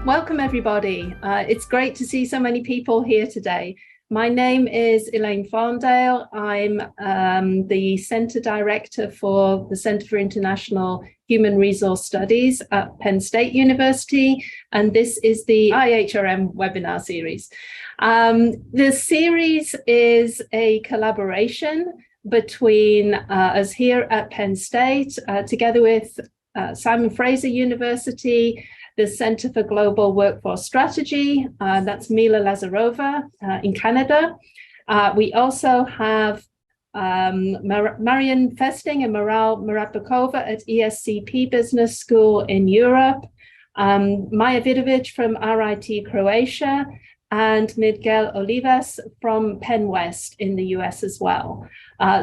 Welcome everybody. It's great to see so many people here today. My name is Elaine Farndale. I'm the Centre Director for the Centre for International Human Resource Studies at Penn State University, and this is the IHRM webinar series. The series is a collaboration between us here at Penn State, together with Simon Fraser University, the Center for Global Workforce Strategy, that's Mila Lazarova in Canada. We also have Marian Festing and Maral Marapakova at ESCP Business School in Europe, Maja Vidovic from RIT Croatia, and Miguel Olivas from Penn West in the US as well.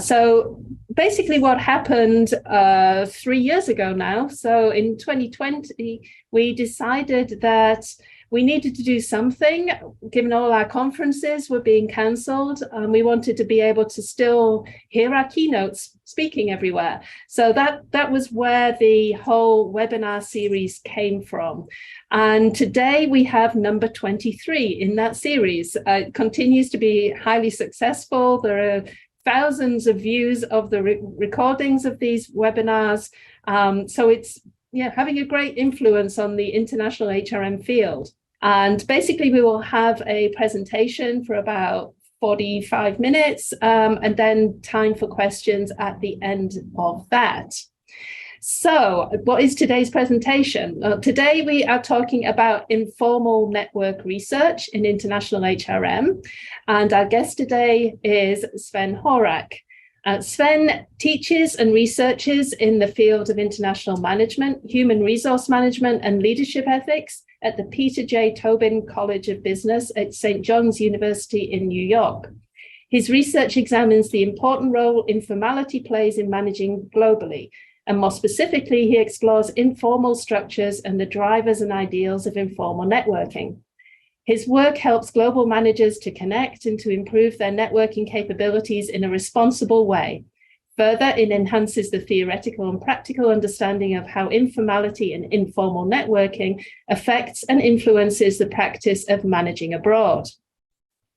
So basically what happened 3 years ago now, so in 2020, we decided that we needed to do something, given all our conferences were being cancelled, and we wanted to be able to still hear our keynotes speaking everywhere. So that was where the whole webinar series came from. And today we have number 23 in that series. It continues to be highly successful. There are thousands of views of the recordings of these webinars. So it's having a great influence on the international HRM field. And basically we will have a presentation for about 45 minutes and then time for questions at the end of that. So what is today's presentation? Today we are talking about informal network research in international HRM. And our guest today is Sven Horak. Sven teaches and researches in the field of international management, human resource management, and leadership ethics at the Peter J. Tobin College of Business at St. John's University in New York. His research examines the important role informality plays in managing globally, and more specifically, he explores informal structures and the drivers and ideals of informal networking. His work helps global managers to connect and to improve their networking capabilities in a responsible way. Further, it enhances the theoretical and practical understanding of how informality and informal networking affects and influences the practice of managing abroad.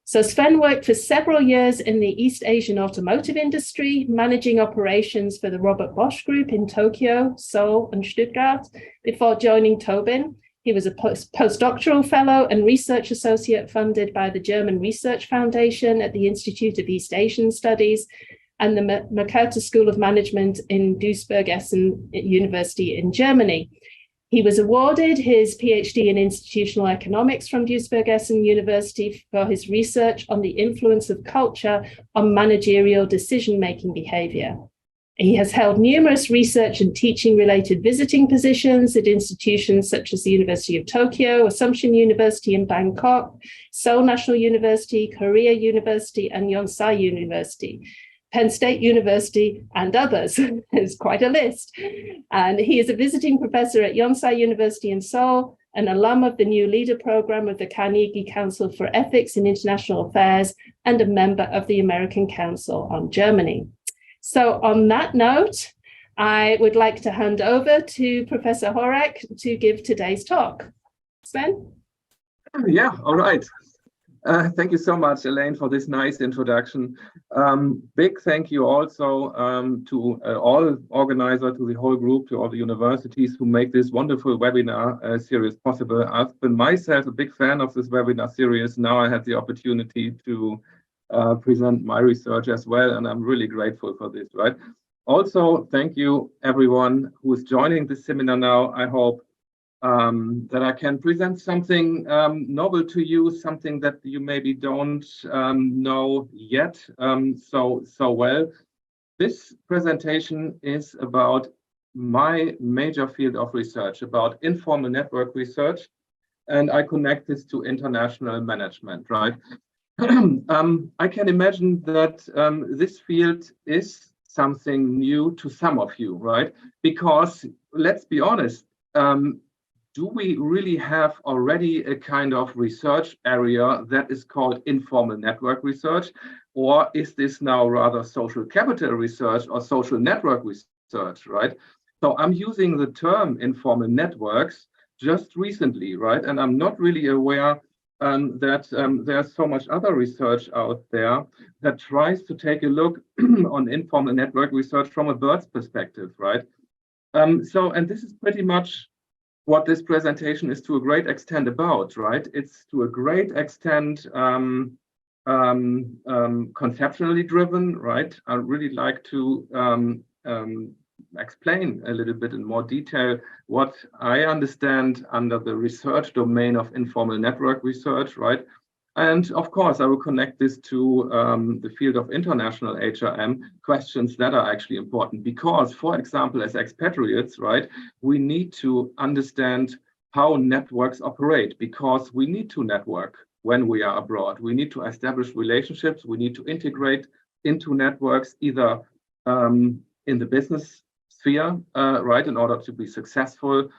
So Sven worked for several years in the East Asian automotive industry, managing operations for the Robert Bosch Group in Tokyo, Seoul, and Stuttgart before joining Tobin. He was a postdoctoral fellow and research associate funded by the German Research Foundation at the Institute of East Asian Studies and the Mercator School of Management in Duisburg-Essen University in Germany. He was awarded his PhD in institutional economics from Duisburg-Essen University for his research on the influence of culture on managerial decision-making behavior. He has held numerous research and teaching-related visiting positions at institutions such as the University of Tokyo, Assumption University in Bangkok, Seoul National University, Korea University, and Yonsei University, Penn State University, and others. There's quite a list. And he is a visiting professor at Yonsei University in Seoul, an alum of the New Leader Program of the Carnegie Council for Ethics in International Affairs, and a member of the American Council on Germany. So on that note, I would like to hand over to Professor Horak to give today's talk. Sven? Yeah, all right. Thank you so much, Elaine, for this nice introduction. Big thank you also to all organizers, to the whole group, to all the universities who make this wonderful webinar series possible. I've been myself a big fan of this webinar series. Now I had the opportunity to present my research as well, and I'm really grateful for this, right? Also, thank you everyone who is joining this seminar now. I hope that I can present something novel to you, something that you maybe don't know yet so well. This presentation is about my major field of research, about informal network research, and I connect this to international management, right? I can imagine that this field is something new to some of you, right? Because let's be honest, do we really have already a kind of research area that is called informal network research? Or is this now rather social capital research or social network research, right? So I'm using the term informal networks just recently, right? And I'm not really aware that there's so much other research out there that tries to take a look on informal network research from a bird's perspective, right? And this is pretty much what this presentation is to a great extent about, right? It's to a great extent conceptually driven, right? I'd really like to explain a little bit in more detail what I understand under the research domain of informal network research, right? And of course, I will connect this to the field of international HRM, questions that are actually important because, for example, as expatriates, right, we need to understand how networks operate because we need to network when we are abroad. We need to establish relationships. We need to integrate into networks either in the business sphere, right, in order to be successful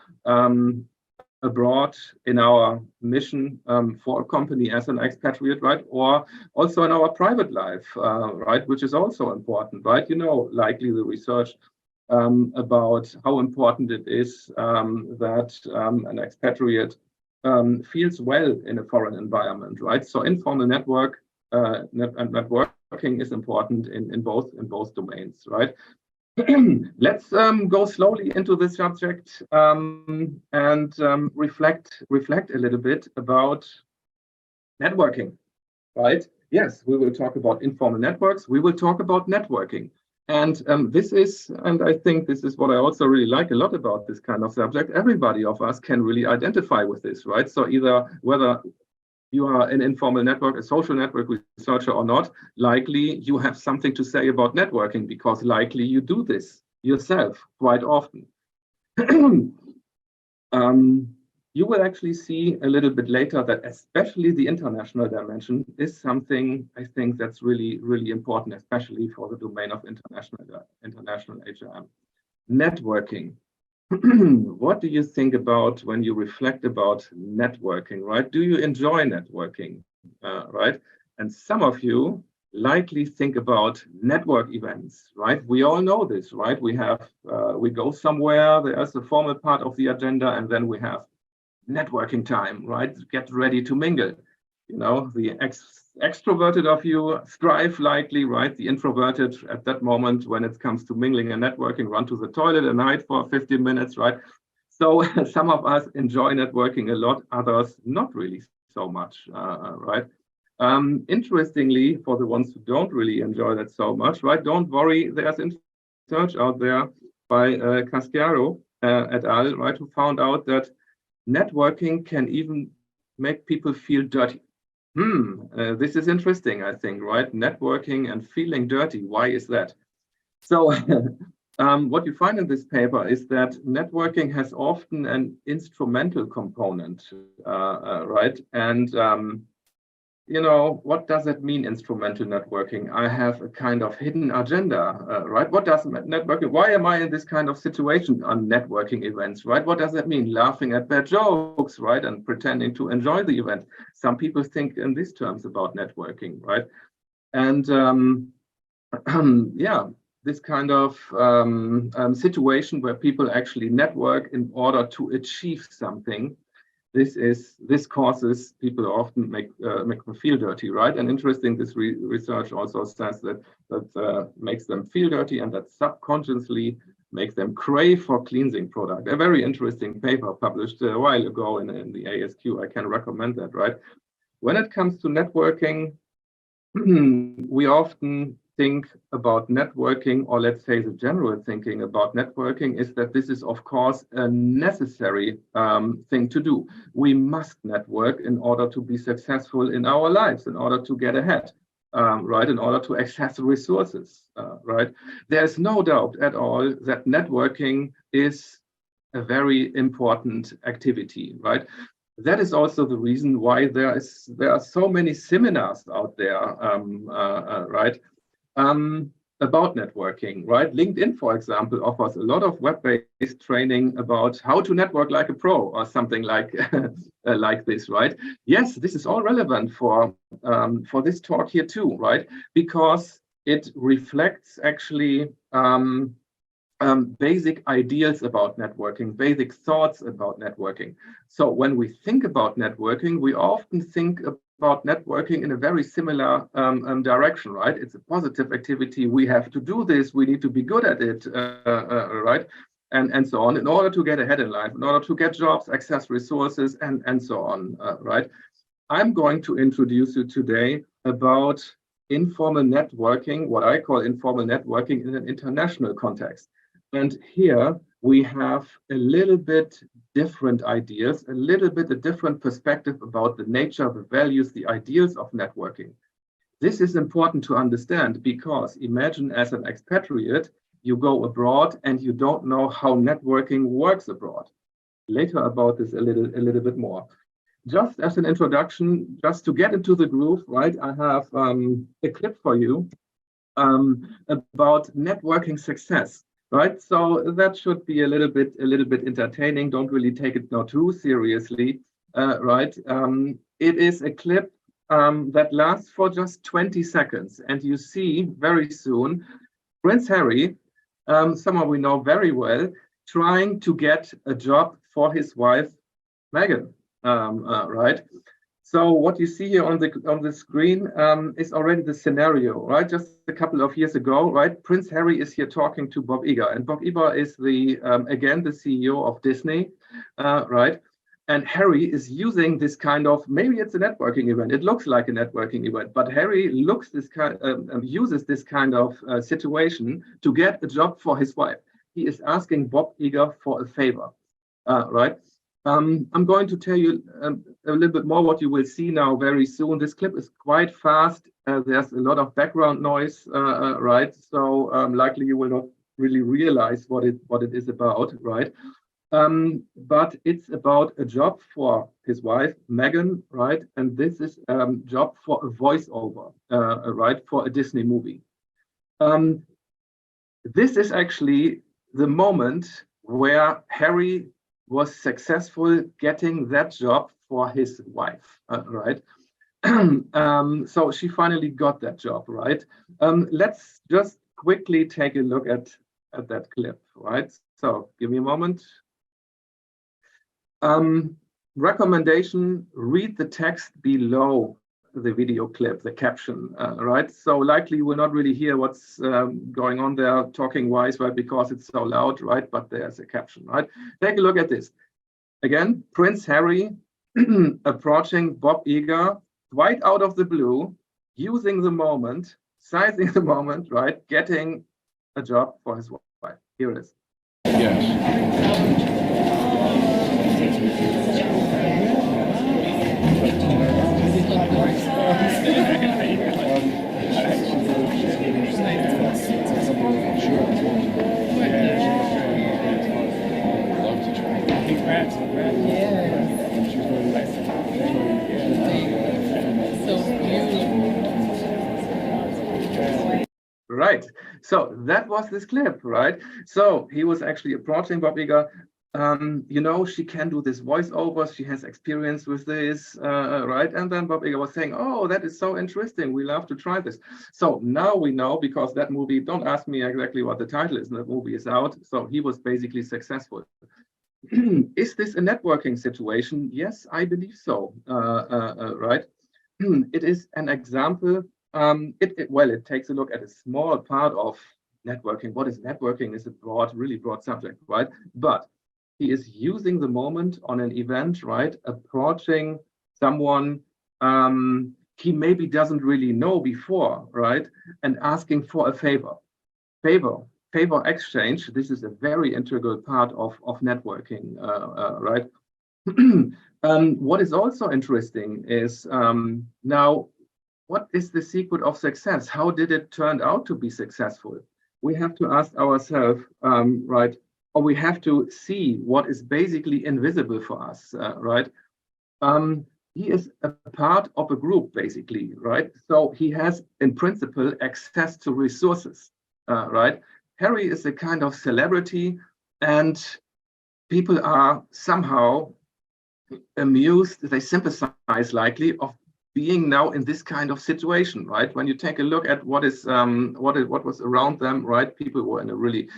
abroad in our mission for a company as an expatriate, right? Or also in our private life, right? Which is also important, right? You know, likely the research about how important it is that an expatriate feels well in a foreign environment, right? So informal networking is important in both domains, right? Let's go slowly into this subject and reflect a little bit about networking, right? Yes, we will talk about informal networks. We will talk about networking. And I think this is what I also really like a lot about this kind of subject. Everybody of us can really identify with this, right? So either whether you are an informal network, a social network researcher or not, likely you have something to say about networking because likely you do this yourself quite often. You will actually see a little bit later that especially the international dimension is something I think that's really, really important, especially for the domain of international HRM. Networking. What do you think about when you reflect about networking, right? Do you enjoy networking, right? And some of you likely think about network events, right? We all know this, right? We go somewhere, there's a formal part of the agenda, and then we have networking time, right? Get ready to mingle. You know, the extroverted of you strive likely, right? The introverted at that moment when it comes to mingling and networking, run to the toilet at night for 15 minutes, right? So some of us enjoy networking a lot, others not really so much, right? Interestingly, for the ones who don't really enjoy that so much, right? Don't worry, there's research out there by Casciaro et al., right? Who found out that networking can even make people feel dirty. This is interesting, I think, right? Networking and feeling dirty. Why is that? So what you find in this paper is that networking has often an instrumental component, right? And you know, what does it mean, instrumental networking? I have a kind of hidden agenda, right? What does networking, why am I in this kind of situation on networking events, right? What does that mean? Laughing at bad jokes, right? And pretending to enjoy the event. Some people think in these terms about networking, right? And yeah, this kind of situation where people actually network in order to achieve something. This causes people often make them feel dirty, right? And interesting, this research also says that makes them feel dirty and that subconsciously makes them crave for cleansing product. A very interesting paper published a while ago in the ASQ. I can recommend that, right? When it comes to networking, we often think about networking, or let's say the general thinking about networking is that this is, of course, a necessary thing to do. We must network in order to be successful in our lives, in order to get ahead, right? In order to access resources, right? There's no doubt at all that networking is a very important activity, right? That is also the reason why there are so many seminars out there, right? About networking, right? LinkedIn, for example, offers a lot of web-based training about how to network like a pro or something like like this, right? Yes, this is all relevant for this talk here too, right? Because it reflects actually basic ideas about networking, basic thoughts about networking. So when we think about networking, we often think about networking in a very similar direction, right? It's a positive activity. We have to do this. We need to be good at it, right? And so on, in order to get ahead in life, in order to get jobs, access resources, and so on, right? I'm going to introduce you today about informal networking, what I call informal networking in an international context. And here we have a little bit different ideas, a little bit a different perspective about the nature, the values, the ideals of networking. This is important to understand because imagine as an expatriate, you go abroad and you don't know how networking works abroad. Later about this a little bit more. Just as an introduction, just to get into the groove, right? I have a clip for you about networking success, right? So that should be a little bit entertaining. Don't really take it now too seriously, right? It is a clip that lasts for just 20 seconds, and you see very soon Prince Harry, someone we know very well, trying to get a job for his wife, Meghan. Right. So what you see here on the screen is already the scenario, right? Just a couple of years ago, right? Prince Harry is here talking to Bob Iger, and Bob Iger is again the CEO of Disney, right? And Harry is using this kind of, maybe it's a networking event. It looks like a networking event, but Harry uses this kind of situation to get a job for his wife. He is asking Bob Iger for a favor, right? I'm going to tell you a little bit more what you will see now very soon. This clip is quite fast. There's a lot of background noise, right? So likely you will not really realize what it is about, right? But it's about a job for his wife, Meghan, right? And this is a job for a voiceover, right? For a Disney movie. This is actually the moment where Harry was successful getting that job for his wife, right? So she finally got that job, right? Let's just quickly take a look at that clip, right? So give me a moment. Recommendation, read the text below the video clip, the caption, right? So likely you will not really hear what's going on there talking wise, right? Because it's so loud, right? But there's a caption, right? Take a look at this. Again, Prince Harry approaching Bob Iger, quite out of the blue, using the moment, sizing the moment, right? Getting a job for his wife. Here it is. Yes. Right. So that was this clip, right? So he was actually approaching Bob Iger. You know, she can do this voiceover. She has experience with this, right? And then Bob Iger was saying, oh, that is so interesting. We love to try this. So now we know, because that movie, don't ask me exactly what the title is. The movie is out. So he was basically successful. Is this a networking situation? Yes, I believe so, right? It is an example. It takes a look at a small part of networking. What is networking is a really broad subject, right? But he is using the moment on an event, right? Approaching someone he maybe doesn't really know before, right? And asking for a favor. Favor exchange. This is a very integral part of networking, right? What is also interesting is now, what is the secret of success? How did it turn out to be successful? We have to ask ourselves, right? Or we have to see what is basically invisible for us, right? He is a part of a group, basically, right? So he has, in principle, access to resources, right? Harry is a kind of celebrity, and people are somehow amused, they sympathize likely of being now in this kind of situation, right? When you take a look at what was around them, right? People were in a really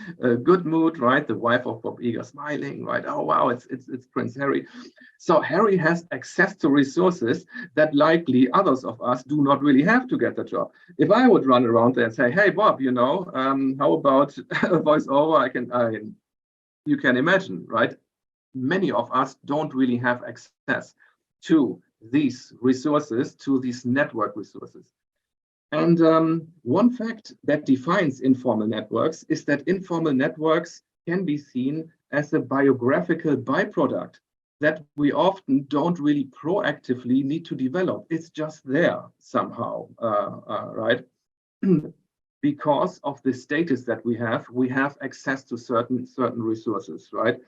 good mood, right? The wife of Bob Iger smiling, right? Oh wow, it's Prince Harry. So Harry has access to resources that likely others of us do not really have to get the job. If I would run around there and say, hey Bob, you know, how about a voiceover? You can imagine, right? Many of us don't really have access to these resources, to these network resources. And one fact that defines informal networks is that informal networks can be seen as a biographical byproduct that we often don't really proactively need to develop. It's just there somehow, right? Because of the status that we have access to certain resources, right?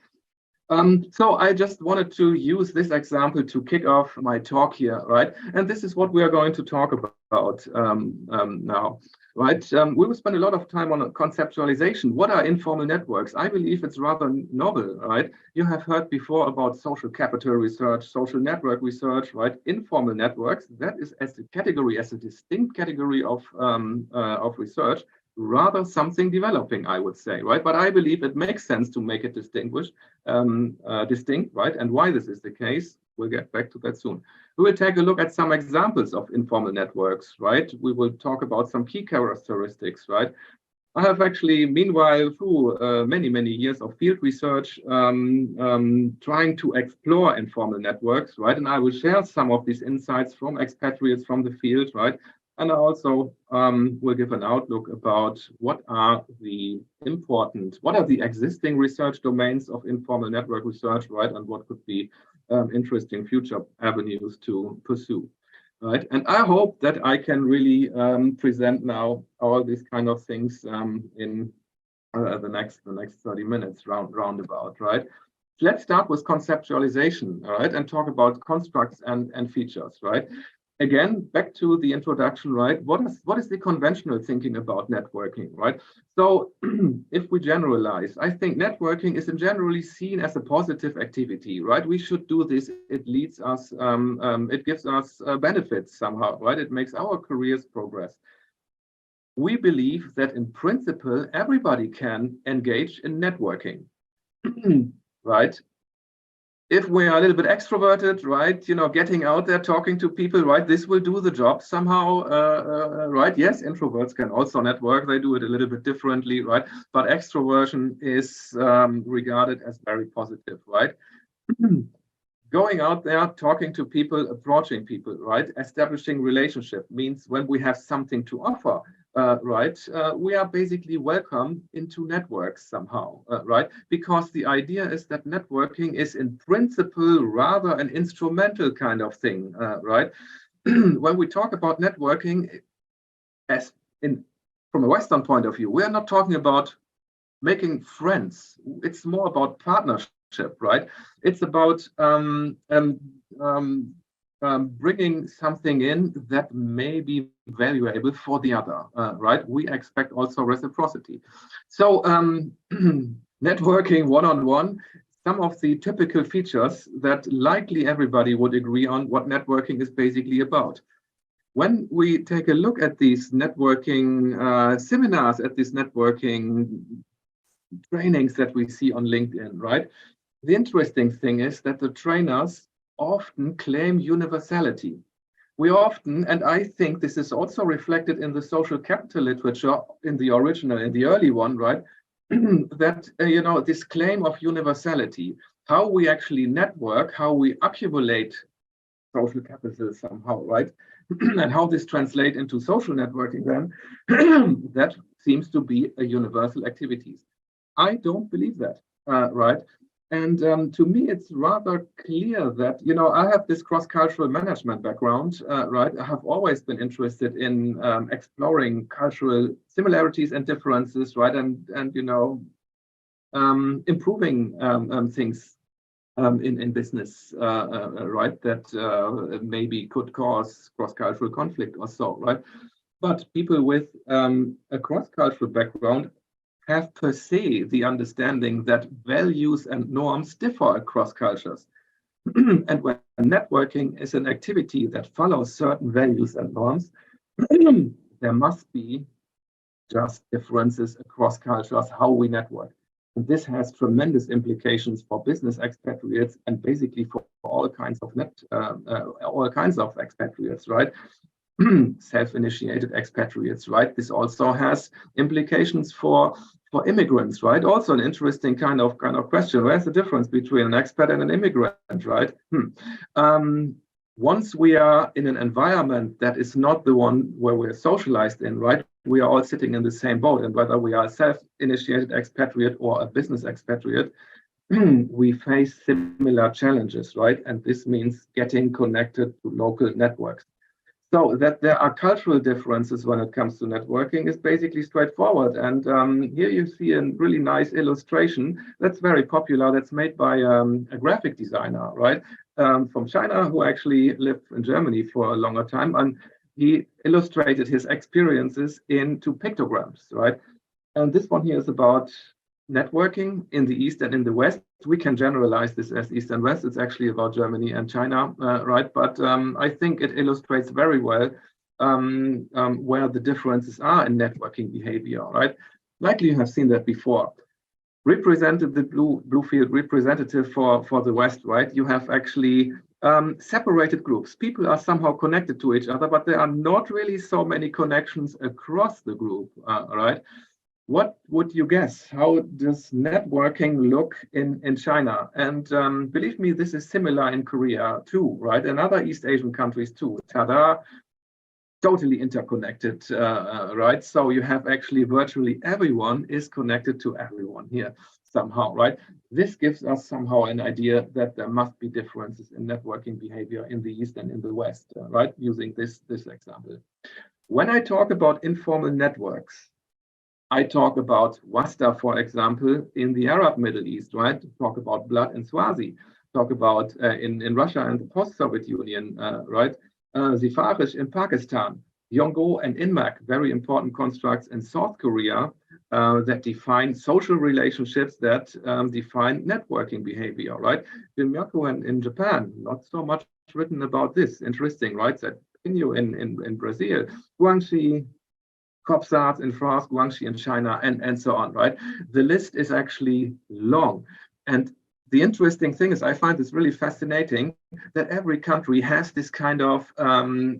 So I just wanted to use this example to kick off my talk here, right? And this is what we are going to talk about now, right? We will spend a lot of time on conceptualization. What are informal networks? I believe it's rather novel, right? You have heard before about social capital research, social network research, right? Informal networks, that is as a category, as a distinct category of research, rather something developing, I would say, right? But I believe it makes sense to make it distinct, right? And why this is the case, we'll get back to that soon. We will take a look at some examples of informal networks, right? We will talk about some key characteristics, right? I have actually, meanwhile, through many years of field research, trying to explore informal networks, right? And I will share some of these insights from expatriates from the field, right? And I also will give an outlook about what are the existing research domains of informal network research, right? And what could be interesting future avenues to pursue, right? And I hope that I can really present now all these kind of things in the next 30 minutes roundabout, right? Let's start with conceptualization, all right? And talk about constructs and features, right? Again, back to the introduction, right? What is the conventional thinking about networking, right? So if we generalize, I think networking is generally seen as a positive activity, right? We should do this. It leads us, it gives us benefits somehow, right? It makes our careers progress. We believe that in principle, everybody can engage in networking, right? If we are a little bit extroverted, right, you know, getting out there, talking to people, right, this will do the job somehow, right? Yes, introverts can also network. They do it a little bit differently, right? But extroversion is regarded as very positive, right? Going out there, talking to people, approaching people, right? Establishing relationship means when we have something to offer, right, we are basically welcome into networks somehow, right? Because the idea is that networking is in principle rather an instrumental kind of thing, right? When we talk about networking, from a Western point of view, we are not talking about making friends. It's more about partnership, right? It's about bringing something in that may be valuable for the other, right? We expect also reciprocity. So networking one-on-one, some of the typical features that likely everybody would agree on what networking is basically about. When we take a look at these networking seminars, at these networking trainings that we see on LinkedIn, right? The interesting thing is that the trainers often claim universality. We often, and I think this is also reflected in the social capital literature in the original, in the early one, right? That, you know, this claim of universality, how we actually network, how we accumulate social capital somehow, right? And how this translates into social networking then, that seems to be a universal activity. I don't believe that, right? And to me, it's rather clear that, you know, I have this cross-cultural management background, right? I have always been interested in exploring cultural similarities and differences, right? And you know, improving things in business, right? That maybe could cause cross-cultural conflict or so, right? But people with a cross-cultural background have per se the understanding that values and norms differ across cultures. And when networking is an activity that follows certain values and norms, there must be just differences across cultures how we network. And this has tremendous implications for business expatriates and basically for all kinds of expatriates, right? Self-initiated expatriates, right? This also has implications for immigrants, right? Also an interesting kind of question. Where's the difference between an expat and an immigrant, right? Once we are in an environment that is not the one where we're socialized in, right? We are all sitting in the same boat, and whether we are a self-initiated expatriate or a business expatriate, we face similar challenges, right? And this means getting connected to local networks. So that there are cultural differences when it comes to networking is basically straightforward. And here you see a really nice illustration that's very popular, that's made by a graphic designer, right? From China, who actually lived in Germany for a longer time. And he illustrated his experiences into pictograms, right? And this one here is about networking in the East and in the West. We can generalize this as East and West. It's actually about Germany and China, right? But I think it illustrates very well where the differences are in networking behavior, right? Likely you have seen that before. Represented the blue field representative for the West, right? You have actually separated groups. People are somehow connected to each other, but there are not really so many connections across the group, right? What would you guess? How does networking look in China? And believe me, this is similar in Korea too, right? And other East Asian countries too. Tada, totally interconnected, right? So you have actually virtually everyone is connected to everyone here somehow, right? This gives us somehow an idea that there must be differences in networking behavior in the East and in the West, right? Using this example. When I talk about informal networks, I talk about Wasta, for example, in the Arab Middle East, right? Talk about blood in Swazi, talk about in Russia and the post-Soviet Union, right? Zifarish in Pakistan, Yongo and Inmak, very important constructs in South Korea that define social relationships that define networking behavior, right? Binmyaku in Japan, not so much written about this. Interesting, right? That in Brazil, Guangxi, Copsart in France, Guangxi in China, and so on, right? The list is actually long. And the interesting thing is, I find this really fascinating that every country has this kind of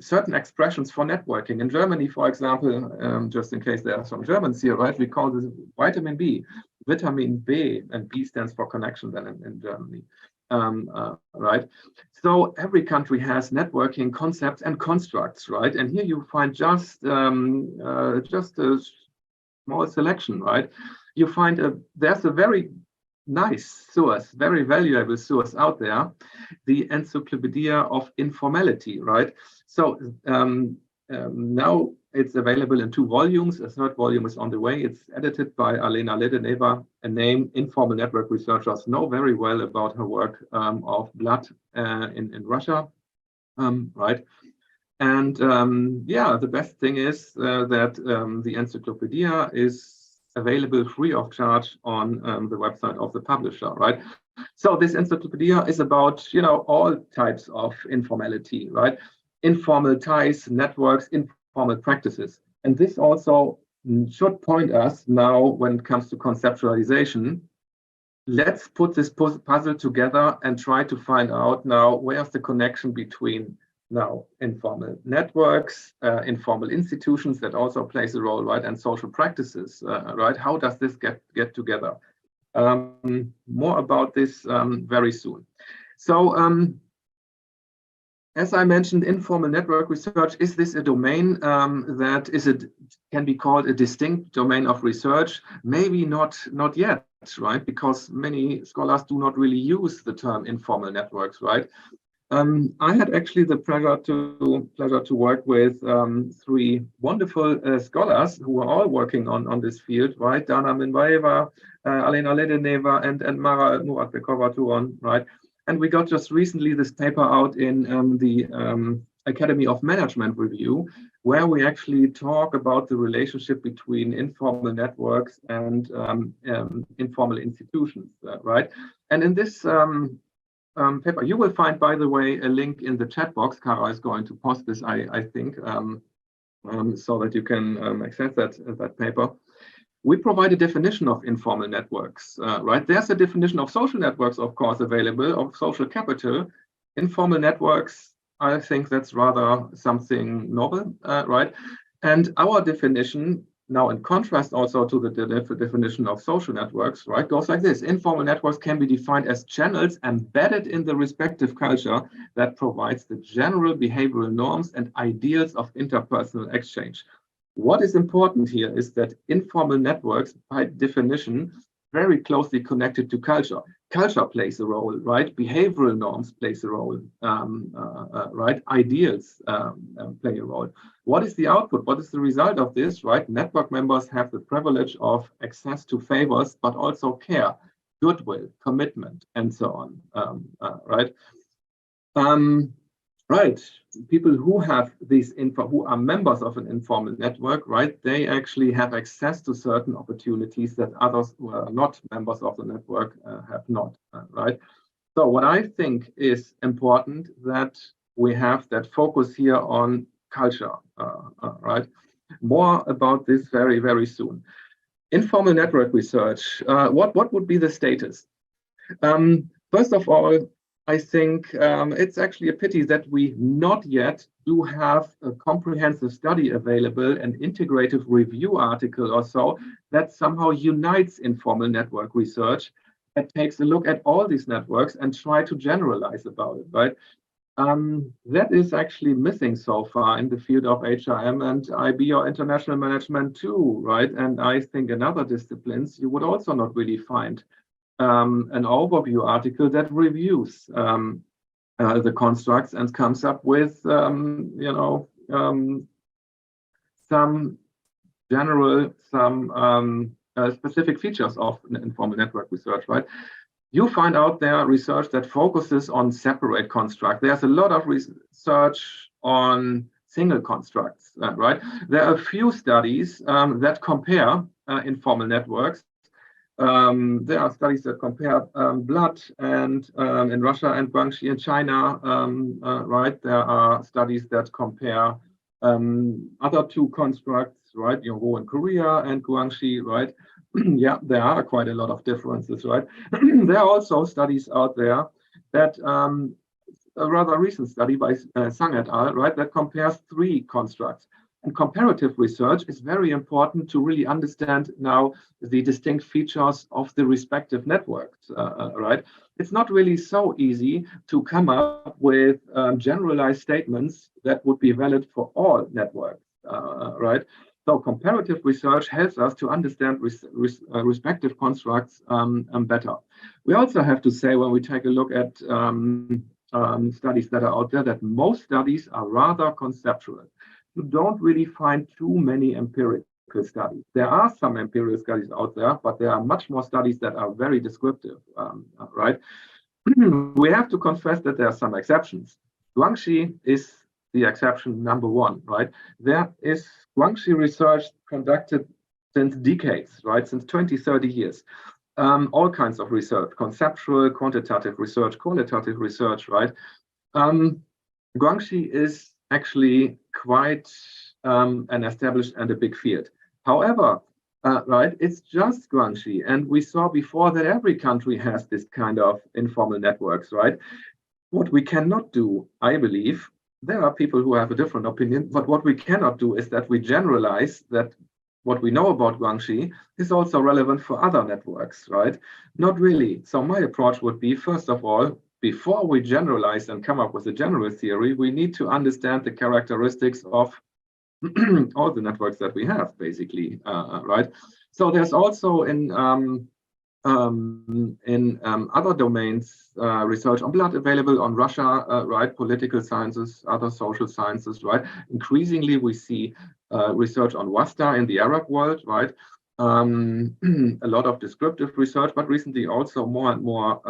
certain expressions for networking. In Germany, for example, just in case there are some Germans here, right? We call this vitamin B, vitamin B, and B stands for connection then in Germany. Right? So every country has networking concepts and constructs, right? And here you find just a small selection, right? You find there's a very nice source, very valuable source out there, the Encyclopedia of Informality, right? So now it's available in 2 volumes. A 3rd volume is on the way. It's edited by Alena Ledeneva, a name informal network researchers know very well about her work of blood in Russia, right? And yeah, the best thing is that the encyclopedia is available free of charge on the website of the publisher, right? So this encyclopedia is about, you know, all types of informality, right? Informal ties, networks, informal practices. And this also should point us now when it comes to conceptualization. Let's put this puzzle together and try to find out now where's the connection between now informal networks, informal institutions that also plays a role, right? And social practices, right? How does this get together? More about this very soon. So as I mentioned, informal network research, is this a domain that can be called a distinct domain of research? Maybe not yet, right? Because many scholars do not really use the term informal networks, right? I had actually the pleasure to work with 3 wonderful scholars who are all working on this field, right? Dana Minbaeva, Alena Ledeneva, and Mara Muratbekova too on, right? And we got just recently this paper out in the Academy of Management Review, where we actually talk about the relationship between informal networks and informal institutions, right? And in this paper. You will find, by the way, a link in the chat box. Kara is going to post this, I think, so that you can access that paper. We provide a definition of informal networks, right? There's a definition of social networks, of course, available, of social capital. Informal networks, I think that's rather something novel, right? And our definition, now in contrast also to the definition of social networks, right, goes like this. Informal networks can be defined as channels embedded in the respective culture that provides the general behavioral norms and ideals of interpersonal exchange. What is important here is that informal networks, by definition, very closely connected to culture. Culture plays a role, right? Behavioral norms plays a role, right? Ideals play a role. What is the output? What is the result of this, right? Network members have the privilege of access to favors, but also care, goodwill, commitment, and so on, right? Right, people who have these who are members of an informal network, right, they actually have access to certain opportunities that others who are not members of the network have not, right? So what I think is important that we have that focus here on culture, right? More about this very, very soon. Informal network research, what would be the status? First of all, I think it's actually a pity that we not yet do have a comprehensive study available, an integrative review article or so that somehow unites informal network research, that takes a look at all these networks and try to generalize about it, right? That is actually missing so far in the field of HRM and IB or international management too, right? And I think in other disciplines, you would also not really find an overview article that reviews the constructs and comes up with, you know, some general, specific features of informal network research, right? You find out there research that focuses on separate constructs. There's a lot of research on single constructs, right? There are a few studies that compare informal networks. There are studies that compare blood and in Russia and Guangxi in China, right? There are studies that compare other two constructs, right? Yongo in Korea and Guangxi, right? Yeah, there are quite a lot of differences, right? There are also studies out there that a rather recent study by Sang et al., right, that compares three constructs. And comparative research is very important to really understand now the distinct features of the respective networks, right? It's not really so easy to come up with generalized statements that would be valid for all networks, right? So comparative research helps us to understand respective constructs better. We also have to say, when we take a look at studies that are out there, that most studies are rather conceptual. You don't really find too many empirical studies. There are some empirical studies out there, but there are much more studies that are very descriptive, right? We have to confess that there are some exceptions. Guangxi is the exception number one, right? There is Guangxi research conducted since decades, right? Since 20, 30 years. All kinds of research, conceptual, quantitative research, qualitative research, right? Guangxi is actually quite an established and a big field. However, right, it's just Guangxi, and we saw before that every country has this kind of informal networks, right? What we cannot do, I believe, there are people who have a different opinion, but what we cannot do is that we generalize that what we know about Guangxi is also relevant for other networks, right? Not really. So my approach would be, first of all, before we generalize and come up with a general theory, we need to understand the characteristics of all the networks that we have, basically, right? So there's also in other domains research on blood available on Russia, right? Political sciences, other social sciences, right? Increasingly, we see research on WASTA in the Arab world, right? A lot of descriptive research, but recently also more and more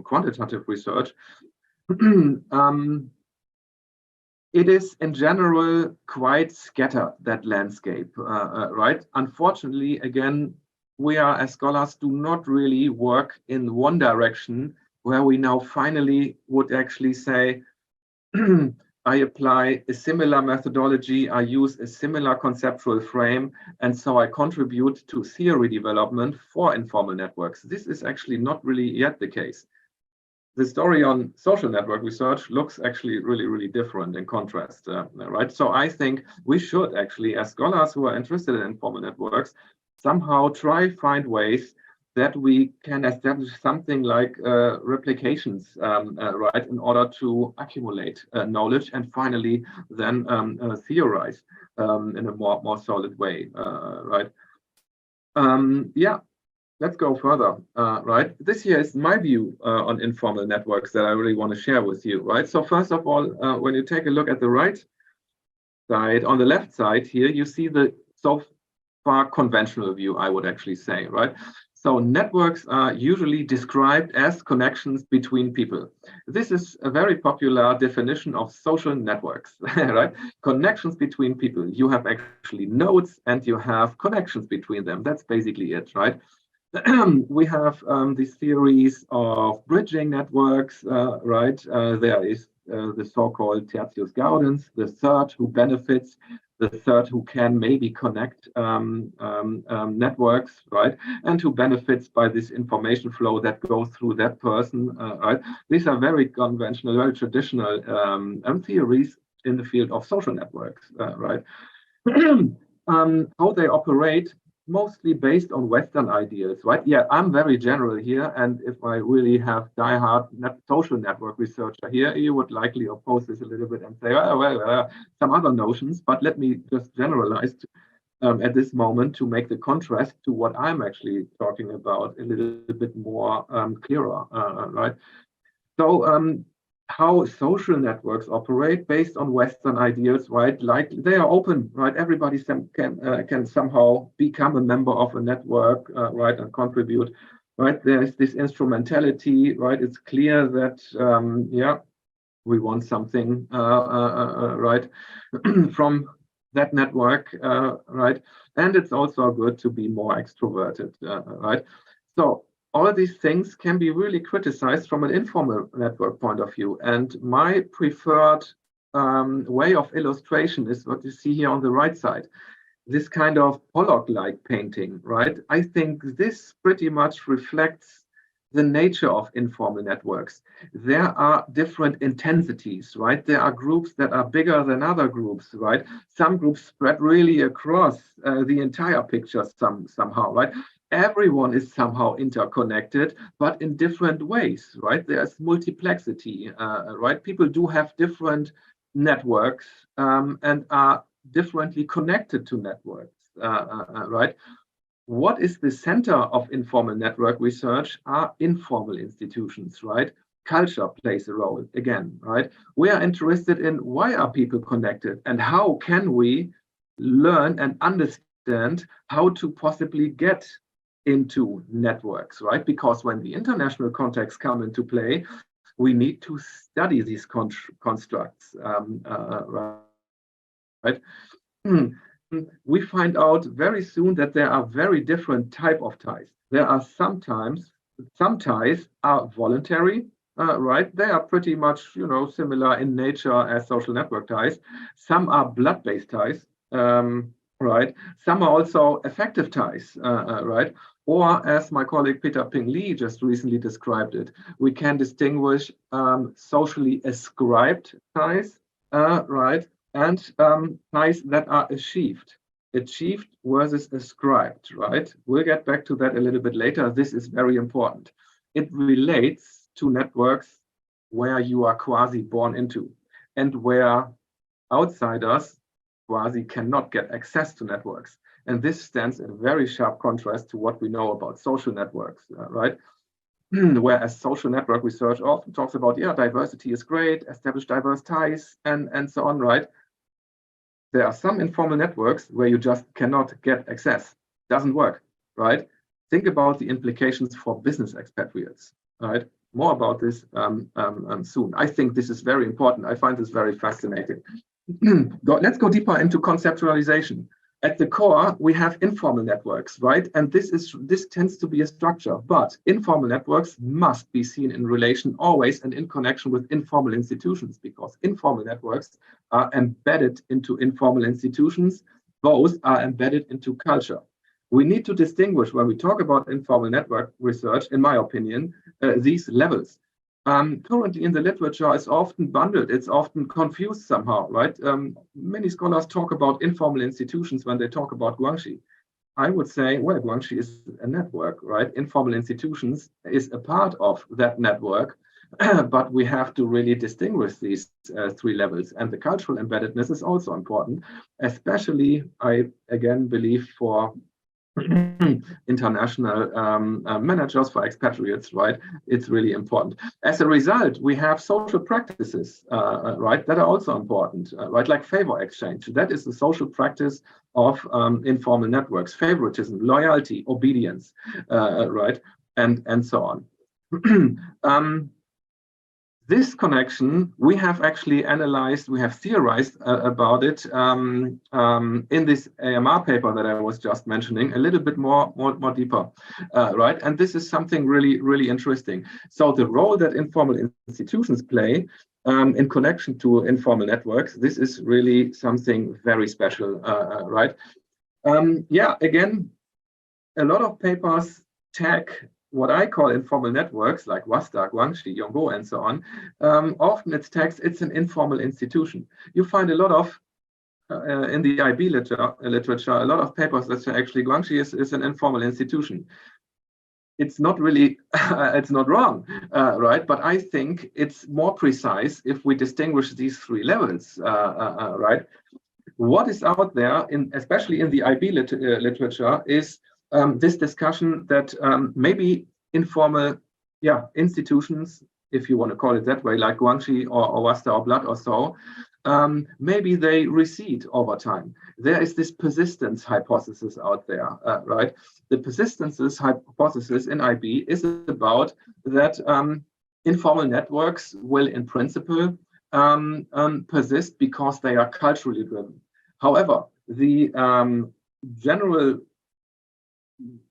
quantitative research. It is in general quite scattered, that landscape, right? Unfortunately, again, we are as scholars do not really work in one direction where we now finally would actually say, I apply a similar methodology, I use a similar conceptual frame, and so I contribute to theory development for informal networks. This is actually not really yet the case. The story on social network research looks actually really different in contrast, right? So I think we should actually, as scholars who are interested in informal networks, somehow find ways that we can establish something like replications, right, in order to accumulate knowledge and finally then theorize in a more solid way, right? Yeah, let's go further, right? This here is my view on informal networks that I really want to share with you, right? So first of all, when you take a look at the right side, on the left side here, you see the so far conventional view, I would actually say, right? So networks are usually described as connections between people. This is a very popular definition of social networks, right? Connections between people. You have actually nodes and you have connections between them. That's basically it, right? We have these theories of bridging networks, right? There is the so-called tertius gaudens, the third who benefits, the third who can maybe connect networks, right? And who benefits by this information flow that goes through that person, right? These are very conventional, very traditional theories in the field of social networks, right? How they operate, mostly based on Western ideas, right? Yeah, I'm very general here, and if I really have diehard social network researcher here, you would likely oppose this a little bit and say, well, some other notions, but let me just generalize at this moment to make the contrast to what I'm actually talking about a little bit more clearer, right? So how social networks operate based on Western ideas, right? Like they are open, right? Everybody can somehow become a member of a network, right, and contribute, right? There's this instrumentality, right? It's clear that, yeah, we want something, right, from that network, right? And it's also good to be more extroverted, right? So all these things can be really criticized from an informal network point of view. And my preferred way of illustration is what you see here on the right side. This kind of Pollock-like painting, right? I think this pretty much reflects the nature of informal networks. There are different intensities, right? There are groups that are bigger than other groups, right? Some groups spread really across the entire picture somehow, right? Everyone is somehow interconnected, but in different ways, right? There's multiplexity, right? People do have different networks and are differently connected to networks, right? What is the center of informal network research are informal institutions, right? Culture plays a role again, right? We are interested in why are people connected and how can we learn and understand how to possibly get into networks, right? Because when the international contexts come into play, we need to study these constructs, right? We find out very soon that there are very different type of ties. There are some ties are voluntary, right? They are pretty much, similar in nature as social network ties. Some are blood-based ties, right? Some are also affective ties, right? Or as my colleague Peter Ping Lee just recently described it, we can distinguish socially ascribed ties, right? And ties that are achieved versus ascribed, right? We'll get back to that a little bit later. This is very important. It relates to networks where you are quasi born into and where outsiders quasi cannot get access to networks. And this stands in very sharp contrast to what we know about social networks, right? Whereas social network research often talks about, yeah, diversity is great, establish diverse ties, and so on, right? There are some informal networks where you just cannot get access. Doesn't work, right? Think about the implications for business expatriates, right? More about this soon. I think this is very important. I find this very fascinating. Let's go deeper into conceptualization. at the core, we have informal networks, right? And this tends to be a structure, but informal networks must be seen in relation always and in connection with informal institutions, because informal networks are embedded into informal institutions. Both are embedded into culture. We need to distinguish when we talk about informal network research, in my opinion, these levels. Currently in the literature, it's often bundled, it's often confused somehow, right? Many scholars talk about informal institutions when they talk about Guangxi. I would say, well, Guangxi is a network, right? Informal institutions is a part of that network, but we have to really distinguish these three levels. And the cultural embeddedness is also important, especially, I again believe, for international managers, for expatriates, right? It's really important. As a result, we have social practices, right, that are also important, right? Like favor exchange. That is the social practice of informal networks: favoritism, loyalty, obedience, right, and so on. This connection, we have actually analyzed, we have theorized about it in this AMR paper that I was just mentioning, a little bit more deeper, right? And this is something really, really interesting. So the role that informal institutions play in connection to informal networks, this is really something very special, right? Yeah, again, a lot of papers tag what I call informal networks, like WASDA, Guangxi, Yongbo, and so on. Often it's tagged, it's an informal institution. You find a lot of, in the IB literature, a lot of papers that say actually Guangxi is an informal institution. It's not really, it's not wrong, right? But I think it's more precise if we distinguish these three levels, right? What is out there, especially in the IB literature, is this discussion that maybe informal, institutions, if you want to call it that way, like Guangxi or WASDA or Blood or so, maybe they recede over time. There is this persistence hypothesis out there, right? The persistence hypothesis in IB is about that informal networks will, in principle, persist because they are culturally driven. However, the general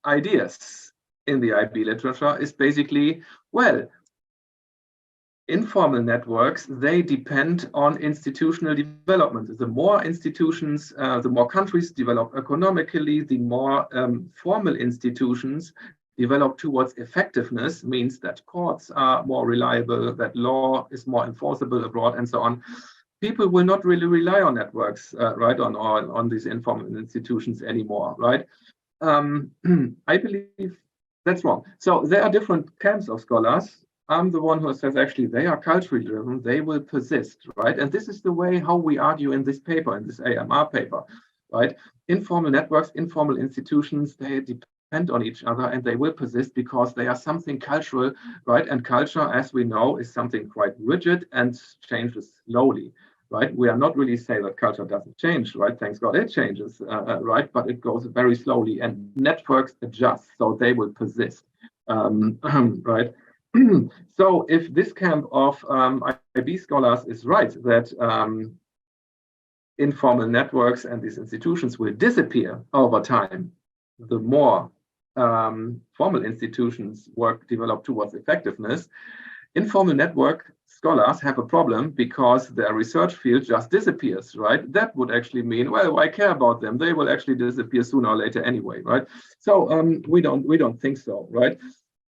ideas in the IB literature is basically, well, informal networks, they depend on institutional development. The more institutions, the more countries develop economically, the more formal institutions develop towards effectiveness, means that courts are more reliable, that law is more enforceable abroad, and so on. People will not really rely on networks, right, on these informal institutions anymore, right? I believe that's wrong. So there are different camps of scholars. I'm the one who says actually they are culturally driven, they will persist, right? And this is the way how we argue in this paper, in this AMR paper, right? Informal networks, informal institutions, they depend on each other and they will persist because they are something cultural, right? And culture, as we know, is something quite rigid and changes slowly. Right, we are not really saying that culture doesn't change, right? Thanks God it changes, right? But it goes very slowly, and networks adjust, so they will persist, right? So if this camp of IB scholars is right, that informal networks and these institutions will disappear over time, the more formal institutions develop towards effectiveness, informal network scholars have a problem because their research field just disappears, right? That would actually mean, well, why care about them? They will actually disappear sooner or later anyway, right? So we don't think so, right?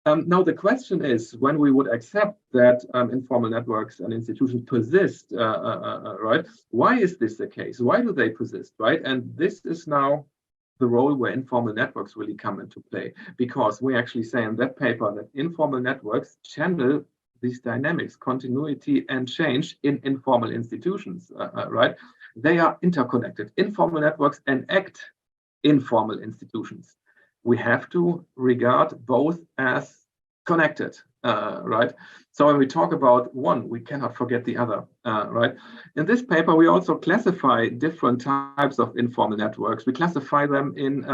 Now the question is, when we would accept that informal networks and institutions persist, right? Why is this the case? Why do they persist, right? And this is now the role where informal networks really come into play, because we actually say in that paper that informal networks channel these dynamics, continuity and change in informal institutions, right? They are interconnected. Informal networks enact informal institutions. We have to regard both as connected, right? So when we talk about one, we cannot forget the other, right? In this paper, we also classify different types of informal networks. We classify them in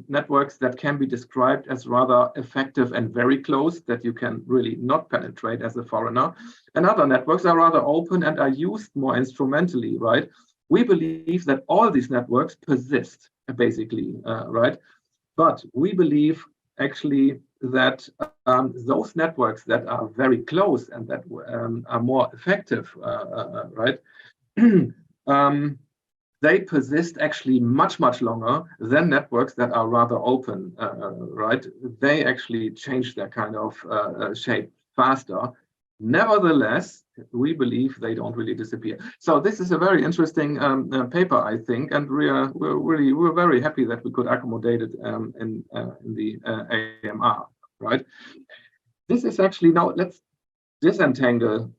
networks that can be described as rather effective and very close, that you can really not penetrate as a foreigner. And other networks are rather open and are used more instrumentally, right? We believe that all these networks persist. basically, right? But we believe actually that those networks that are very close and that are more effective, right? They persist actually much longer than networks that are rather open, right? They actually change their kind of shape faster. Nevertheless, we believe they don't really disappear. So this is a very interesting paper, I think, and we're very happy that we could accommodate it in the AMR, right? This is actually, now let's disentangle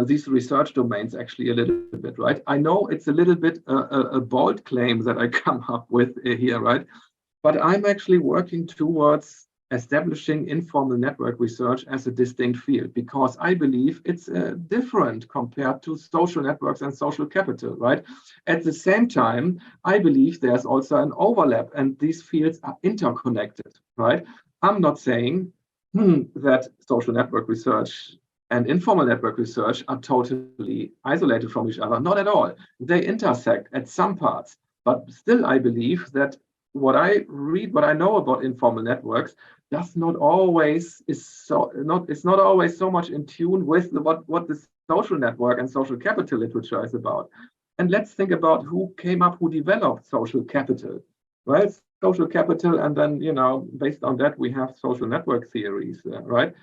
these research domains actually a little bit, right? I know it's a little bit a bold claim that I come up with here, right? But I'm actually working towards establishing informal network research as a distinct field because I believe it's different compared to social networks and social capital, right? At the same time, I believe there's also an overlap and these fields are interconnected, right? I'm not saying that social network research and informal network research are totally isolated from each other. Not at all. They intersect at some parts. But still, I believe that what I read, what I know about informal networks, does not always it's not always so much in tune with what the social network and social capital literature is about. And let's think about who developed social capital, right? Social capital, and then based on that we have social network theories, right?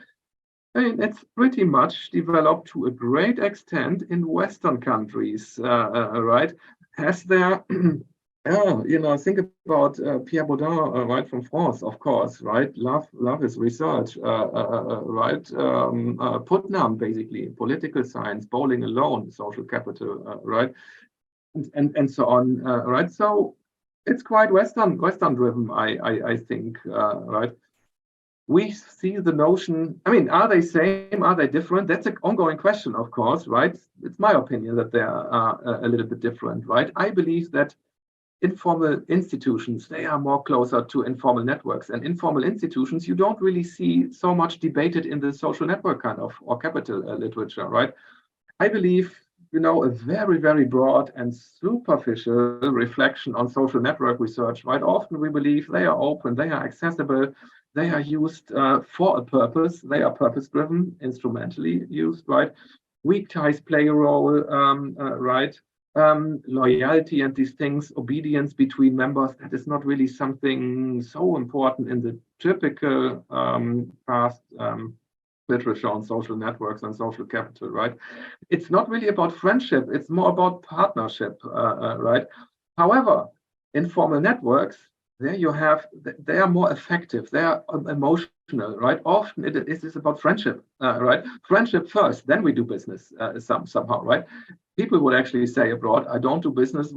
I mean, it's pretty much developed to a great extent in Western countries, right? Has there, think about Pierre Baudin, right, from France, of course, right? Love his research, right? Putnam, basically, political science, bowling alone, social capital, right? And so on, right? So it's quite Western driven, I think, right? We see the notion, I mean, are they same? Are they different? That's an ongoing question, of course, right? It's my opinion that they are a little bit different, right? I believe that informal institutions, they are more closer to informal networks, and informal institutions, you don't really see so much debated in the social network kind of or capital literature, right? I believe, a very broad and superficial reflection on social network research, right? Often we believe they are open, they are accessible, they are used for a purpose, they are purpose-driven, instrumentally used, right? Weak ties play a role, right? Loyalty and these things, obedience between members, that is not really something so important in the typical past literature on social networks and social capital, right? It's not really about friendship, it's more about partnership, right? However, informal networks, there you have, they are more effective, they are emotional, right? Often it is about friendship, right? Friendship first, then we do business somehow, right? People would actually say abroad, I don't do business.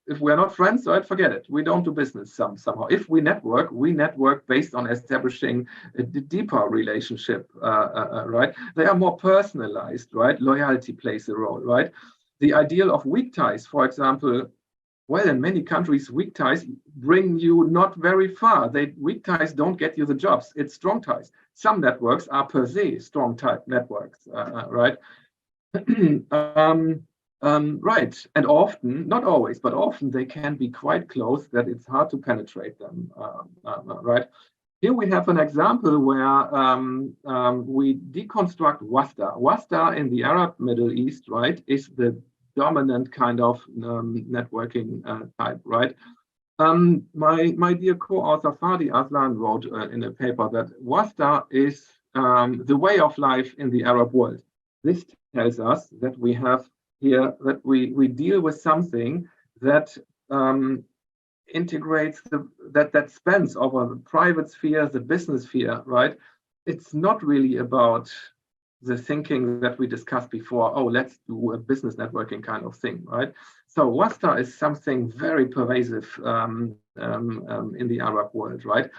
If we're not friends, right, forget it. We don't do business somehow. If we network based on establishing a deeper relationship, right? They are more personalized, right? Loyalty plays a role, right? The ideal of weak ties, for example, well, in many countries, weak ties bring you not very far. Weak ties don't get you the jobs. It's strong ties. Some networks are per se strong type networks, right? Right, and often, not always, but often they can be quite close that it's hard to penetrate them, right? Here we have an example where we deconstruct WASTA. WASTA in the Arab Middle East, right, is the dominant kind of networking type, right? My dear co-author Fadi Aslan wrote in a paper that WASTA is the way of life in the Arab world. This tells us that we have here, that we deal with something that integrates that spans over the private sphere, the business sphere, right? It's not really about the thinking that we discussed before, oh, let's do a business networking kind of thing, right? So WASTA is something very pervasive in the Arab world, right?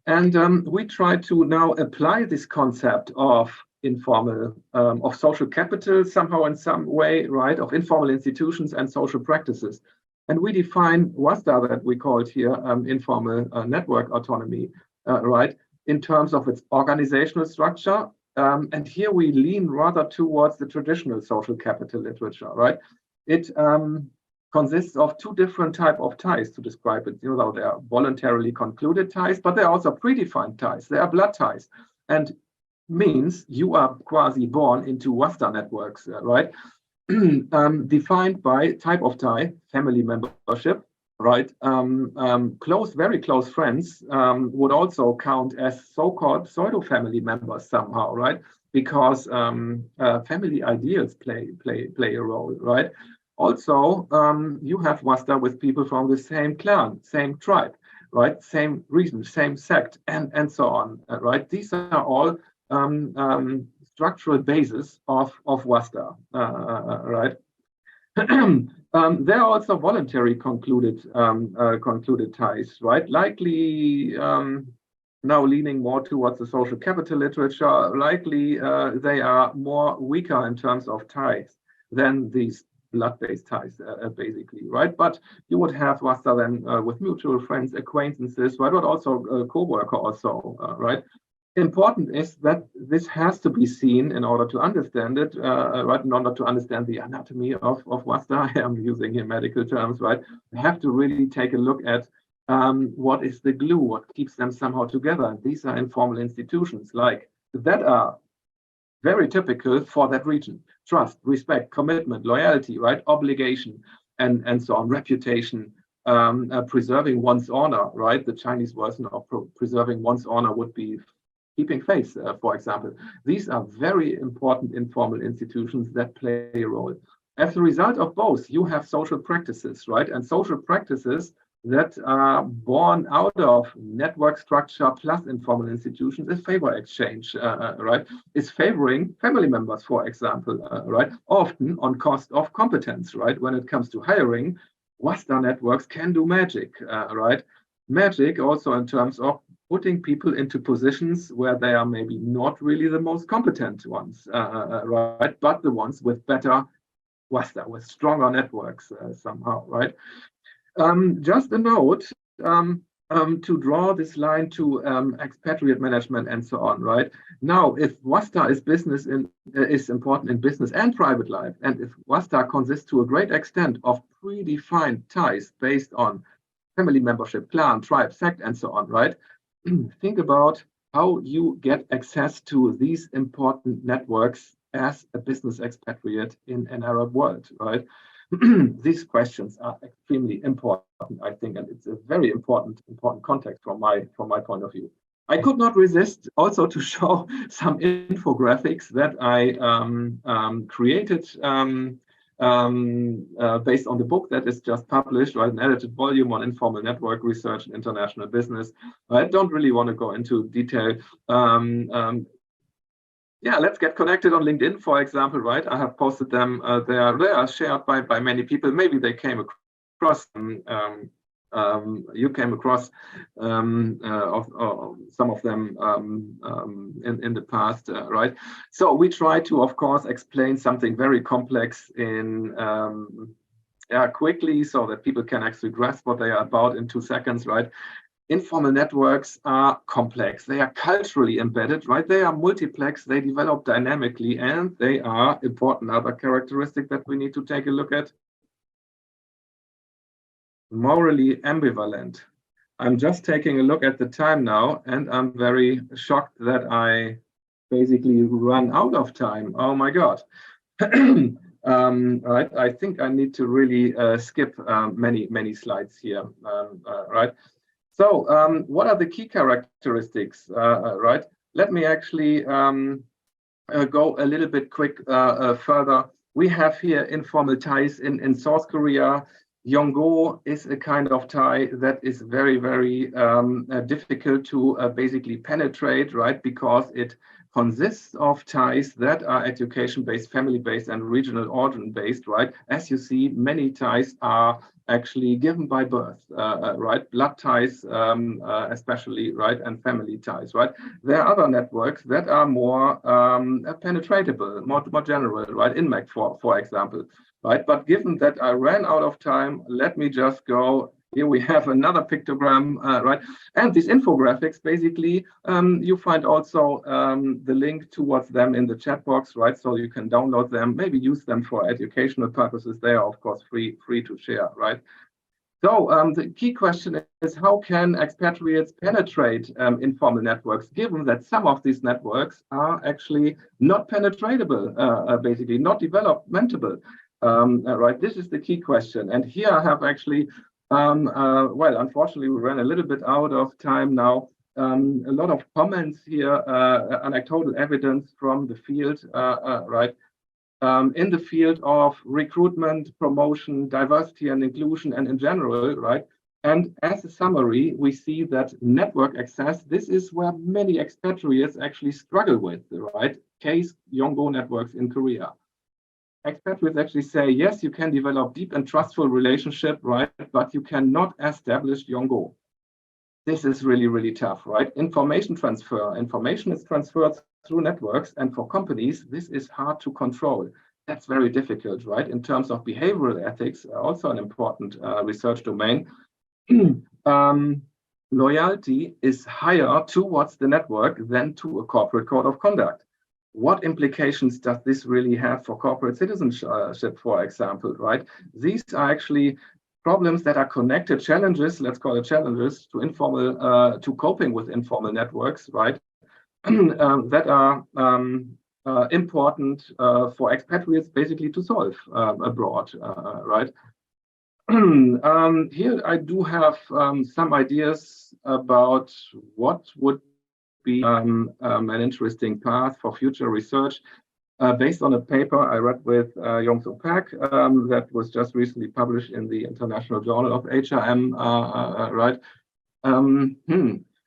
And we try to now apply this concept of informal, of social capital somehow in some way, right, of informal institutions and social practices. And we define WASTA, that we call it here informal network autonomy, right, in terms of its organizational structure. And here we lean rather towards the traditional social capital literature, right? It consists of two different types of ties to describe it. You know, they are voluntarily concluded ties, but they are also predefined ties. They are blood ties, and means you are quasi born into WASTA networks, right? Defined by type of tie, family membership, right? Very close friends would also count as so-called pseudo-family members somehow, right? Because family ideals play a role, right? Also, you have WASTA with people from the same clan, same tribe, right? Same region, same sect, and so on, right? These are all structural basis of WASTA, right? There are also voluntary concluded ties, right? Likely now leaning more towards the social capital literature. Likely they are more weaker in terms of ties than these blood-based ties, basically, right? But you would have WASTA then with mutual friends, acquaintances, right? But also co-worker, also, right? Important is that this has to be seen in order to understand it, right? In order to understand the anatomy of WASTA. I am using here medical terms, right? We have to really take a look at what is the glue, what keeps them somehow together. These are informal institutions like that are very typical for that region: trust, respect, commitment, loyalty, right? Obligation, and so on, reputation, preserving one's honor, right? The Chinese version of preserving one's honor would be keeping faith, for example. These are very important informal institutions that play a role. As a result of both, you have social practices, right? And social practices that are born out of network structure plus informal institutions is favor exchange, right? Is favoring family members, for example, right? Often on cost of competence, right? When it comes to hiring, WASTA networks can do magic, right? Magic also in terms of putting people into positions where they are maybe not really the most competent ones, right? But the ones with better WASTA, with stronger networks somehow, right? Just a note to draw this line to expatriate management and so on, right? Now, if WASTA is important in business and private life, and if WASTA consists to a great extent of predefined ties based on family membership, clan, tribe, sect, and so on, right? Think about how you get access to these important networks as a business expatriate in an Arab world, right? These questions are extremely important, I think, and it's a very important context from my point of view. I could not resist also to show some infographics that I created based on the book that is just published, right? An edited volume on informal network research and international business. I don't really want to go into detail. Yeah, let's get connected on LinkedIn, for example, right? I have posted them. They are shared by many people. Maybe they came across you came across some of them in the past, right? So we try to, of course, explain something very complex in quickly, so that people can actually grasp what they are about in 2 seconds, right? Informal networks are complex. They are culturally embedded, right? They are multiplex. They develop dynamically, and they are important other characteristic that we need to take a look at. Morally ambivalent. I'm just taking a look at the time now, and I'm very shocked that I basically run out of time. Oh my God. Right, I think I need to really skip many slides here, right? So what are the key characteristics, right? Let me actually go a little bit quick further. We have here informal ties in South Korea. Yonggo is a kind of tie that is very difficult to basically penetrate, right? Because it consists of ties that are education-based, family-based, and regional origin-based, right? As you see, many ties are actually given by birth, right? Blood ties, especially, right? And family ties, right? There are other networks that are more penetratable, more general, right? INMEC, for example, right? But given that I ran out of time, let me just go Here we have another pictogram, right? And these infographics, basically, you find also the link towards them in the chat box, right? So you can download them, maybe use them for educational purposes. They are, of course, free to share, right? So the key question is, how can expatriates penetrate informal networks, given that some of these networks are actually not penetratable, basically not developmentable, right? This is the key question. And here I have actually, well, unfortunately, we ran a little bit out of time now. A lot of comments here, anecdotal evidence from the field, right? In the field of recruitment, promotion, diversity and inclusion, and in general, right? And as a summary, we see that network access, this is where many expatriates actually struggle with, right? Case Yongo networks in Korea. Expatriates actually say, yes, you can develop deep and trustful relationship, right? But you cannot establish Yongo. This is really, really tough, right? Information transfer. Information is transferred through networks, and for companies, this is hard to control. That's very difficult, right? In terms of behavioral ethics, also an important research domain. Loyalty is higher towards the network than to a corporate code of conduct. What implications does this really have for corporate citizenship, for example, right? These are actually problems that are connected, challenges, let's call it challenges, to informal, to coping with informal networks, right? That are important for expatriates basically to solve abroad, right? Here I do have some ideas about what would be an interesting path for future research. Based on a paper I read with Yong-Soo Park that was just recently published in the International Journal of HRM, right?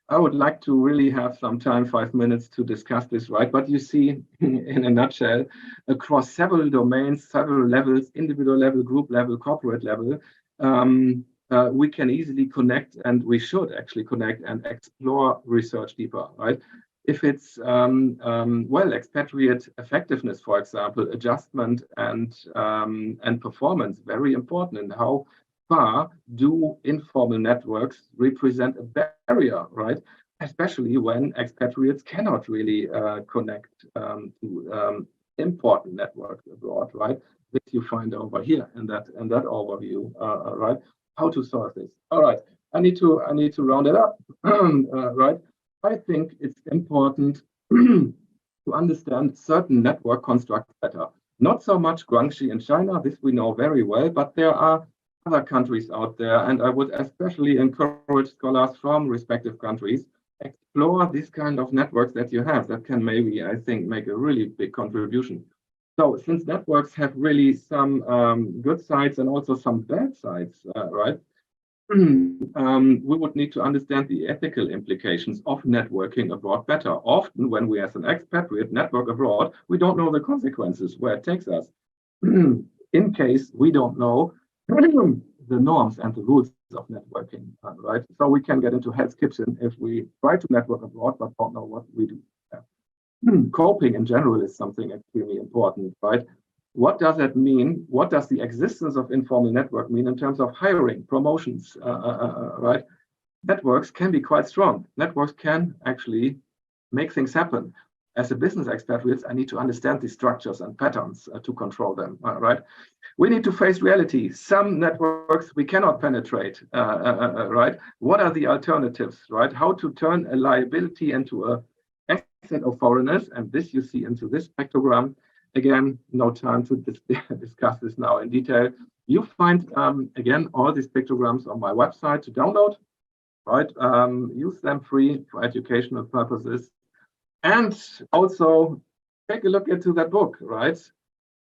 I would like to really have some time, 5 minutes, to discuss this, right? But you see, in a nutshell, across several domains, several levels, individual level, group level, corporate level, we can easily connect, and we should actually connect and explore research deeper, right? If it's, well, expatriate effectiveness, for example, adjustment and performance, very important, and how far do informal networks represent a barrier, right? Especially when expatriates cannot really connect to important networks abroad, right? This you find over here in that overview, right? How to solve this? All right, I need to round it up, right? I think it's important to understand certain network constructs better. Not so much Guangxi in China, this we know very well, but there are other countries out there, and I would especially encourage scholars from respective countries explore these kind of networks that you have that can maybe, I think, make a really big contribution. So since networks have really some good sides and also some bad sides, right? We would need to understand the ethical implications of networking abroad better. Often when we as an expatriate network abroad, we don't know the consequences, where it takes us. In case we don't know the norms and the rules of networking, right? So we can get into Hell's Kitchen if we try to network abroad but don't know what we do. Coping in general is something extremely important, right? What does that mean? What does the existence of informal network mean in terms of hiring, promotions, right? Networks can be quite strong. Networks can actually make things happen. As a business expatriate, I need to understand these structures and patterns to control them, right? We need to face reality. Some networks we cannot penetrate, right? What are the alternatives, right? How to turn a liability into a asset of foreigners, and this you see into this spectrogram. Again, no time to discuss this now in detail. You find, again, all these pictograms on my website to download, right? Use them free for educational purposes. And also take a look into that book, right?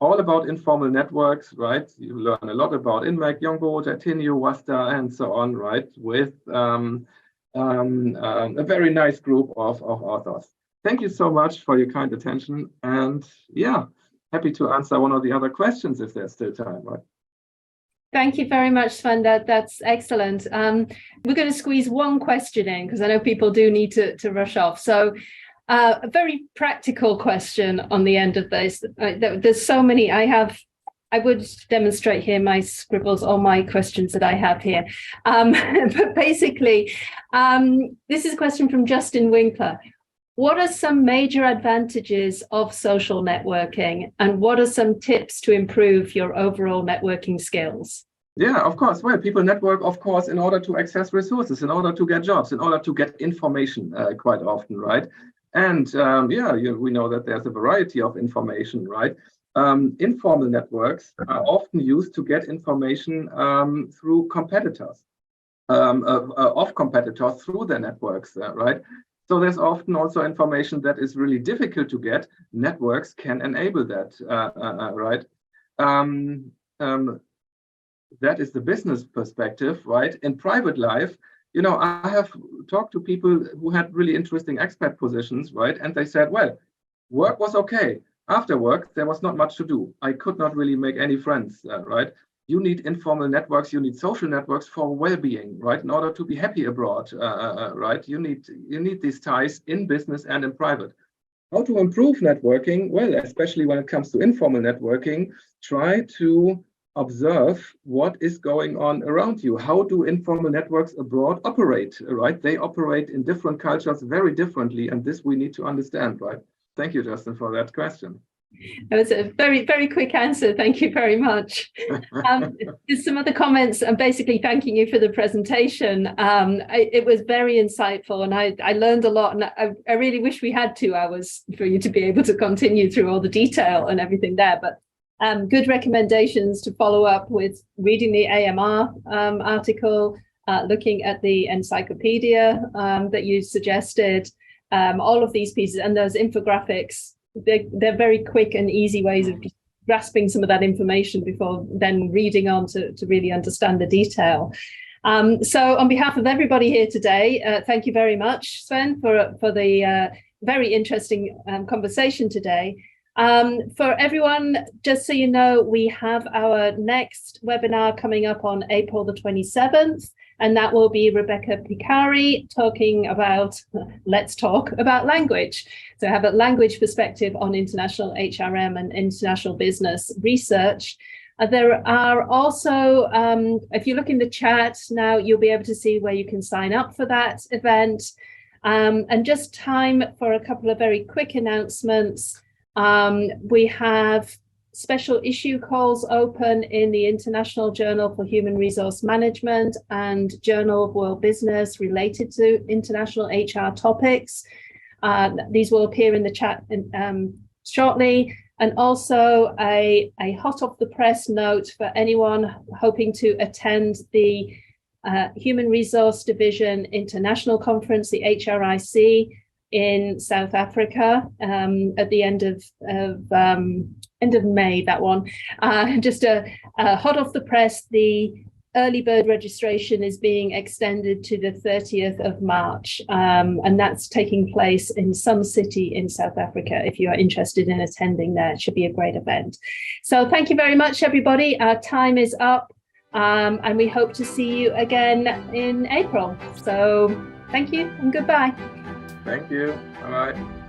All about informal networks, right? You learn a lot about INMEC, Yongo, Jatinho, Wasta, and so on, right? With a very nice group of authors. Thank you so much for your kind attention. And yeah, happy to answer one or the other questions if there's still time, right? Thank you very much, Sven. That's excellent. We're going to squeeze one question in because I know people do need to rush off. So a very practical question on the end of this. There's so many. I have I would demonstrate here my scribbles, all my questions that I have here. But basically, this is a question from Justin Winkler. What are some major advantages of social networking, and what are some tips to improve your overall networking skills? Yeah, of course. Well, people network, of course, in order to access resources, in order to get jobs, in order to get information quite often, right? And we know that there's a variety of information, right? Informal networks are often used to get information through competitors, of competitors through their networks, right? So there's often also information that is really difficult to get. Networks can enable that, right? That is the business perspective, right? In private life, you know, I have talked to people who had really interesting expat positions, right? And they said, well, work was okay. After work, there was not much to do. I could not really make any friends, right? You need informal networks, you need social networks for well-being, right? In order to be happy abroad, right? You need these ties in business and in private. How to improve networking? Well, especially when it comes to informal networking, try to observe what is going on around you. How do informal networks abroad operate, right? They operate in different cultures very differently, and this we need to understand, right? Thank you, Justin, for that question. That was a very, very quick answer. Thank you very much. There's some other comments. I'm basically thanking you for the presentation. It was very insightful, and I learned a lot. And I really wish we had 2 hours for you to be able to continue through all the detail and everything there. But good recommendations to follow up with reading the AMR article, looking at the encyclopedia that you suggested, all of these pieces, and those infographics. They're very quick and easy ways of just grasping some of that information before then reading on to really understand the detail. So on behalf of everybody here today, thank you very much, Sven, for the very interesting conversation today. For everyone, just so you know, we have our next webinar coming up on April the 27th. And that will be Rebecca Picari talking about, let's talk about language. So have a language perspective on international HRM and international business research. There are also, if you look in the chat now, you'll be able to see where you can sign up for that event. And just time for a couple of very quick announcements. We have special issue calls open in the International Journal for Human Resource Management and Journal of World Business related to international HR topics. These will appear in the chat shortly. And also a hot off the press note for anyone hoping to attend the Human Resource Division International Conference, the HRIC, in South Africa at the end of May, that one. Just a hot off the press, the early bird registration is being extended to the 30th of March, and that's taking place in some city in South Africa. If you are interested in attending there, it should be a great event. So thank you very much, everybody. Our time is up, and we hope to see you again in April. So thank you and goodbye. Thank you. Bye-bye.